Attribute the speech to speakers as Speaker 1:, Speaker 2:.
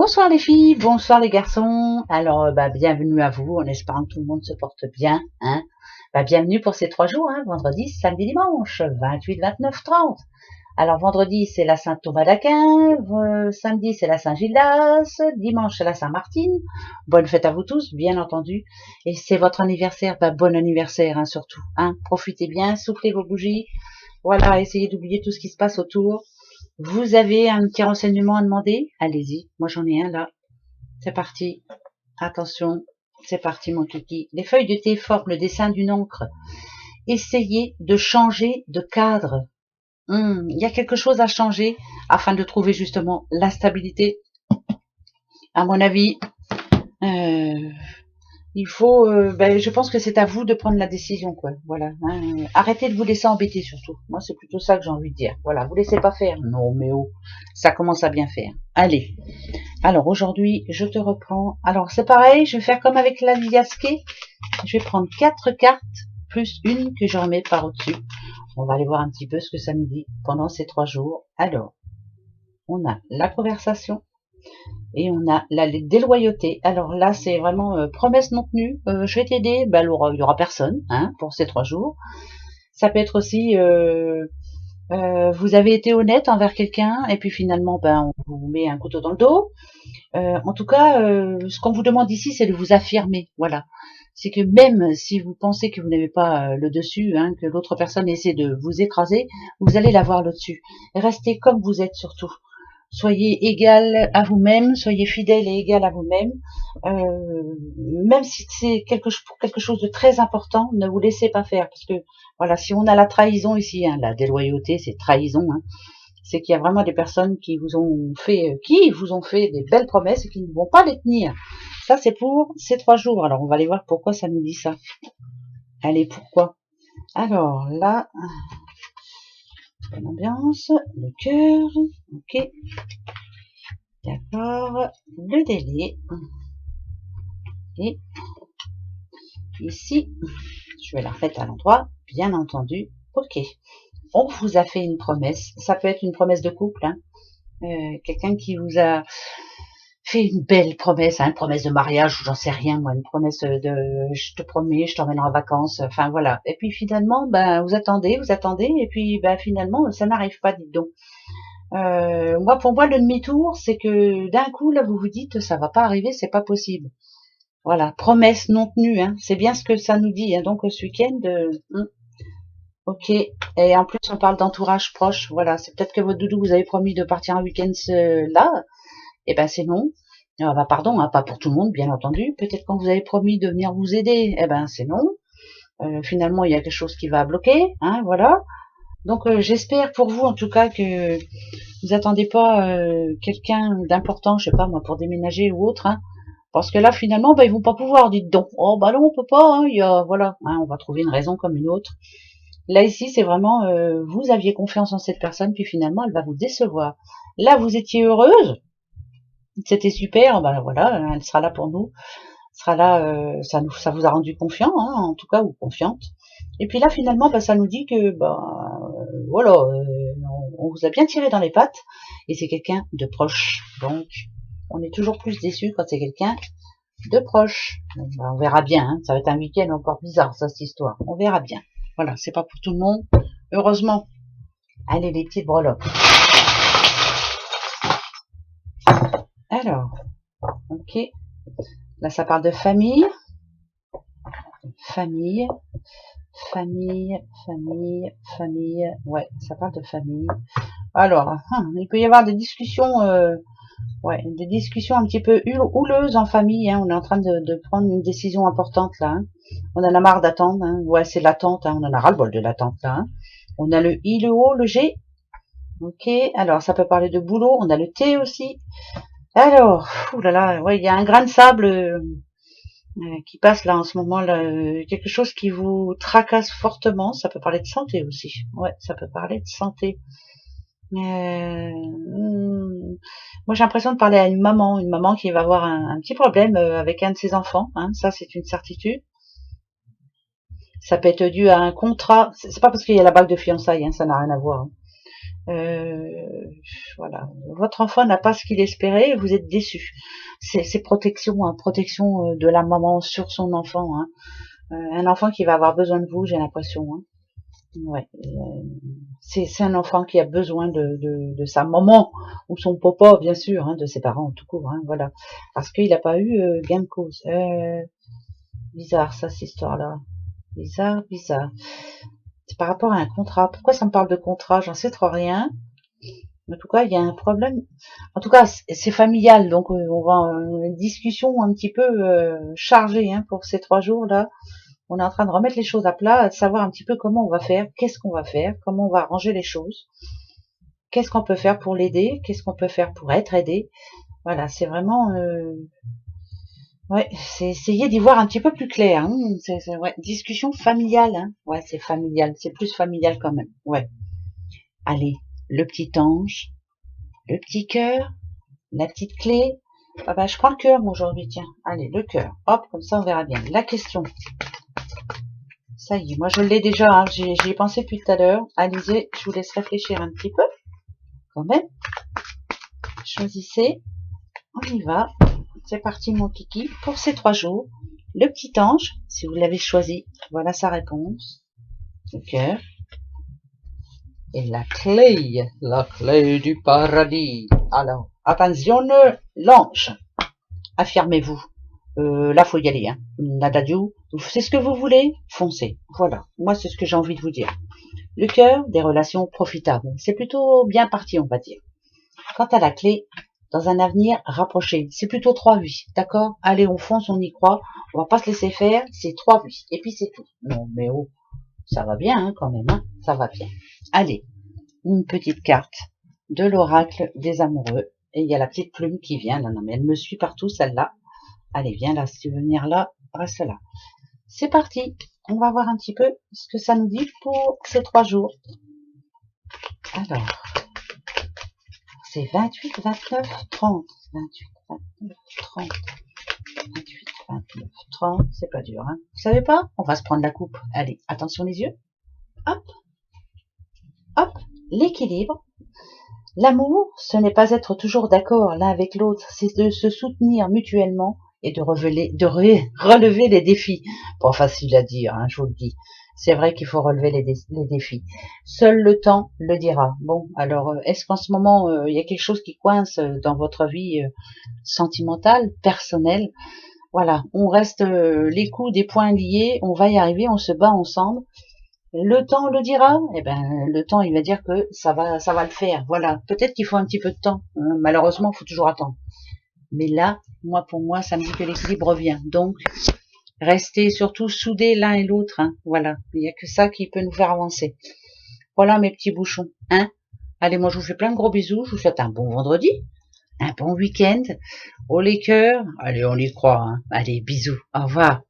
Speaker 1: Bonsoir les filles, bonsoir les garçons. Alors, bienvenue à vous, en espérant que tout le monde se porte bien. Hein. Bienvenue pour ces 3 jours, hein, vendredi, samedi, dimanche, 28, 29, 30. Alors, vendredi, c'est la Saint-Thomas d'Aquin, samedi, c'est la Saint-Gildas, dimanche, c'est la Saint-Martine. Bonne fête à vous tous, bien entendu. Et c'est votre anniversaire, bon anniversaire, hein, surtout. Hein. Profitez bien, soufflez vos bougies. Voilà, essayez d'oublier tout ce qui se passe autour. Vous avez un petit renseignement à demander? Allez-y, moi j'en ai un là. C'est parti. Attention, c'est parti mon kiki. Les feuilles de thé forment le dessin d'une encre. Essayez de changer de cadre. Il y a quelque chose à changer afin de trouver justement la stabilité. À mon avis, il faut, je pense que c'est à vous de prendre la décision, quoi. Voilà. Hein. Arrêtez de vous laisser embêter, surtout. Moi, c'est plutôt ça que j'ai envie de dire. Voilà, vous laissez pas faire. Non, mais oh, ça commence à bien faire. Allez. Alors, aujourd'hui, je te reprends. Alors, c'est pareil, je vais faire comme avec la Liasquet. Je vais prendre 4 cartes, plus une que je remets par au-dessus. On va aller voir un petit peu ce que ça nous dit pendant ces 3 jours. Alors, on a la conversation. Et on a la déloyauté. Alors là, c'est vraiment promesse non tenue. Je vais t'aider. Il y aura personne, hein, pour ces 3 jours. Ça peut être aussi, vous avez été honnête envers quelqu'un et puis finalement, on vous met un couteau dans le dos. En tout cas, ce qu'on vous demande ici, c'est de vous affirmer. Voilà. C'est que même si vous pensez que vous n'avez pas le dessus, hein, que l'autre personne essaie de vous écraser, vous allez l'avoir le dessus. Restez comme vous êtes surtout. Soyez égal à vous-même, soyez fidèle et égal à vous-même. Même si c'est pour quelque chose de très important, ne vous laissez pas faire. Parce que, voilà, si on a la trahison ici, hein, la déloyauté, c'est trahison, hein, c'est qu'il y a vraiment des personnes qui vous ont fait des belles promesses et qui ne vont pas les tenir. Ça, c'est pour ces 3 jours. Alors, on va aller voir pourquoi ça nous dit ça. Allez, pourquoi? Alors, là... Bonne ambiance, le cœur, ok, d'accord, le délai, et ici, je vais la remettre à l'endroit, bien entendu, ok, on vous a fait une promesse, ça peut être une promesse de couple, hein, quelqu'un qui vous a fait une belle promesse, hein, une promesse de mariage, ou j'en sais rien, moi, une promesse de je te promets, je t'emmène en vacances, enfin voilà. Et puis finalement, vous attendez, et puis finalement, ça n'arrive pas, dites donc. Pour moi, le demi-tour, c'est que d'un coup, là, vous vous dites, ça va pas arriver, c'est pas possible. Voilà, promesse non tenue, hein, c'est bien ce que ça nous dit. Hein, donc ce week-end, ok. Et en plus, on parle d'entourage proche. Voilà, c'est peut-être que votre doudou vous avez promis de partir un week-end là. Eh ben c'est non. Pardon, hein, pas pour tout le monde, bien entendu. Peut-être quand vous avez promis de venir vous aider, eh ben c'est non. Finalement, il y a quelque chose qui va bloquer, hein, voilà. Donc j'espère pour vous en tout cas que vous attendez pas quelqu'un d'important, je sais pas moi, pour déménager ou autre, hein, parce que là finalement ils vont pas pouvoir, dites donc. Oh non, on peut pas, hein, voilà, hein, on va trouver une raison comme une autre. Là ici c'est vraiment vous aviez confiance en cette personne, puis finalement elle va vous décevoir. Là vous étiez heureuse, c'était super, voilà, elle sera là pour nous, sera là, ça vous a rendu confiant, hein, en tout cas, ou confiante. Et puis là, finalement, ça nous dit que, voilà, on vous a bien tiré dans les pattes, et c'est quelqu'un de proche. Donc, on est toujours plus déçu quand c'est quelqu'un de proche. On verra bien, hein, ça va être un week-end encore bizarre, ça, cette histoire. On verra bien. Voilà, c'est pas pour tout le monde, heureusement. Allez, les petites breloques. Alors, ok. Là, ça parle de famille. Famille. Ouais, ça parle de famille. Alors, il peut y avoir des discussions, des discussions un petit peu houleuses en famille. Hein. On est en train de prendre une décision importante là. Hein. On en a marre d'attendre. Hein. Ouais, c'est l'attente. Hein. On en a ras le bol de l'attente là. Hein. On a le I, le O, le G. Ok. Alors, ça peut parler de boulot. On a le T aussi. Alors, oulala, ouais, il y a un grain de sable. Qui passe là en ce moment là, quelque chose qui vous tracasse fortement. Ça peut parler de santé aussi. Ouais, ça peut parler de santé. Moi j'ai l'impression de parler à une maman qui va avoir un petit problème avec un de ses enfants. Hein, ça c'est une certitude. Ça peut être dû à un contrat. C'est pas parce qu'il y a la bague de fiançailles, hein, ça n'a rien à voir. Hein. Voilà, votre enfant n'a pas ce qu'il espérait et vous êtes déçu. C'est protection, hein, protection de la maman sur son enfant. Hein. Un enfant qui va avoir besoin de vous, j'ai l'impression. Hein. Ouais, c'est un enfant qui a besoin de sa maman ou son papa, bien sûr, hein, de ses parents tout court. Hein, voilà, parce qu'il n'a pas eu gain de cause. Bizarre ça, cette histoire-là. Bizarre, bizarre. C'est par rapport à un contrat. Pourquoi ça me parle de contrat? J'en sais trop rien. En tout cas, il y a un problème. En tout cas, c'est familial, donc on va une discussion un petit peu chargée hein, pour ces 3 jours là. On est en train de remettre les choses à plat, de savoir un petit peu comment on va faire, qu'est-ce qu'on va faire, comment on va arranger les choses, qu'est-ce qu'on peut faire pour l'aider, qu'est-ce qu'on peut faire pour être aidé. Voilà, c'est vraiment, ouais, c'est essayer d'y voir un petit peu plus clair. Hein. Ouais, discussion familiale. Hein. Ouais, c'est familial, c'est plus familial quand même. Ouais. Allez, le petit ange, le petit cœur, la petite clé. Ah bah, je prends le cœur aujourd'hui, tiens. Allez, le cœur. Hop, comme ça on verra bien. La question. Ça y est, moi je l'ai déjà, hein. J'y ai pensé depuis tout à l'heure. Alizé, je vous laisse réfléchir un petit peu, quand même. Choisissez, on y va. C'est parti mon kiki, pour ces 3 jours. Le petit ange, si vous l'avez choisi, voilà sa réponse. Le cœur. Et la clé du paradis. Alors, attention, l'ange. Affirmez-vous. Là, faut y aller. Hein. Nadadiou, c'est ce que vous voulez, foncez. Voilà, moi, c'est ce que j'ai envie de vous dire. Le cœur, des relations profitables. C'est plutôt bien parti, on va dire. Quant à la clé, dans un avenir rapproché, c'est plutôt 3 oui. D'accord? Allez, on fonce, on y croit. On va pas se laisser faire, c'est 3 oui. Et puis, c'est tout. Non, mais oh, ça va bien hein, quand même. Hein, ça va bien. Allez, une petite carte de l'oracle des amoureux. Et il y a la petite plume qui vient. Non, mais elle me suit partout, celle-là. Allez, viens là, si tu veux venir là, reste là. C'est parti. On va voir un petit peu ce que ça nous dit pour ces 3 jours. Alors, c'est 28, 29, 30. 28, 29, 30. 28, 29, 30. C'est pas dur, hein. Vous savez pas? On va se prendre la coupe. Allez, attention les yeux. Hop. Hop. L'équilibre. L'amour, ce n'est pas être toujours d'accord l'un avec l'autre, c'est de se soutenir mutuellement et de relever les défis. Pas facile à dire, hein, je vous le dis. C'est vrai qu'il faut relever les défis. Seul le temps le dira. Bon, alors, est-ce qu'en ce moment, il y a quelque chose qui coince dans votre vie sentimentale, personnelle? Voilà, on reste les coups des poings liés, on va y arriver, on se bat ensemble. Le temps le dira. Eh ben, le temps, il va dire que ça va le faire. Voilà. Peut-être qu'il faut un petit peu de temps. Hein. Malheureusement, il faut toujours attendre. Mais là, moi, pour moi, ça me dit que l'équilibre revient. Donc, restez surtout soudés l'un et l'autre. Hein. Voilà. Il n'y a que ça qui peut nous faire avancer. Voilà mes petits bouchons. Hein. Allez, moi, je vous fais plein de gros bisous. Je vous souhaite un bon vendredi. Un bon week-end. Oh les cœurs. Allez, on y croit. Hein. Allez, bisous. Au revoir.